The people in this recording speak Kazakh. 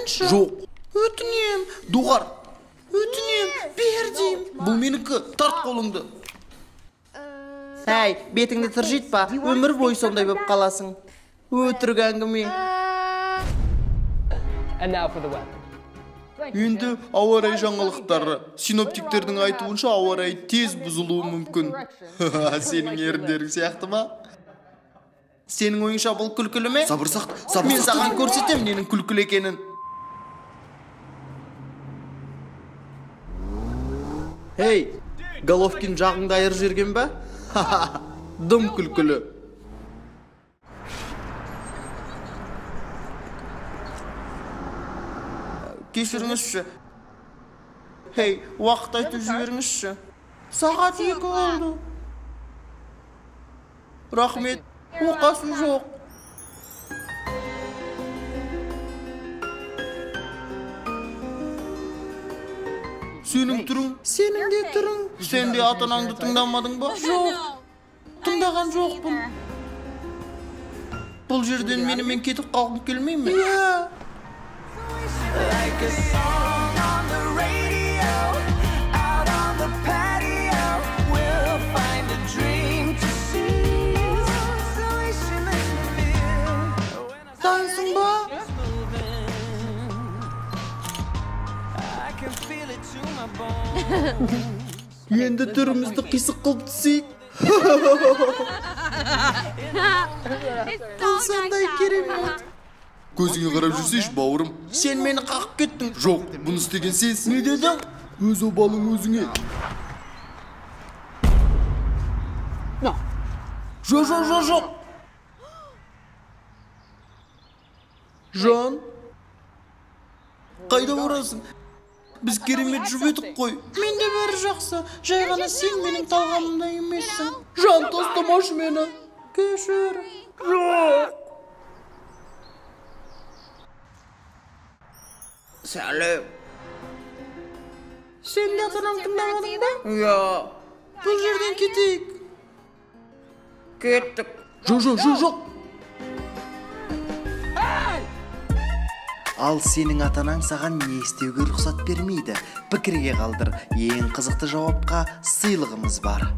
берсеңші. Жоқ, өтінем, доғар. Өтінем, бер дейм. Бұл менікі, тарт қолыңды. Әй, бетіңді тыржитпа, өмір бойы сондай болып қаласың. Өтірік әңгіме. Енді ауа райы жаңалықтары. Синоптиктердің айтуынша ауа райы тез бұзылуы мүмкін. Сенің еріндерің сияқты ма? Сенің ойыңша бұл күлкілі ме? Сабыр сақ. Мен саған көрсетем ненің күлкілі екенін. Ей, Головкин жағыңды айыр жерген ба? Дым күлкілі. Кешіріңізші. Хей, уақыт айтып жіберіңізші. Сағат 2 болды. Рахмет, оқасы жоқ. Сенің түрің, сенің де түрің. Сен де ата-анаңды тыңдамадың ба? Жоқ. Тыңдаған жоқпын. Бұл жерден менімен кетіп қалғың келмей ме? Иә. Like a song on the radio, out on the patio, we'll find a dream to seize. So we should make me feel. Dansın ba? I can feel it to my bones. Енді түрімізді қисық қылып түсейік. Қылсандай керемет. Көзіңе қарап жүрсейші, бауырым. Сен мені қақып кеттің. Жоқ, бұны істеген сенсің. Не дедің? Өз обалың өзіңе. Жоқ. Жан, қайда барасың? Біз керемет жүріп қой. Мен де бәрі жақсы. Жай ғана сен менің талғамымда емессің. Жан, тастамашы мені. Кешір. Жоқ. Сәлем. Сен де ата-анаңды тыңдамадың ба? Иә. Бұл жерден кетейік. Кеттік. Жоқ. Ал сенің ата-анаң саған не істеуге рұқсат бермейді? Пікірге қалдыр. Ең қызықты жауапқа сыйлығымыз бар.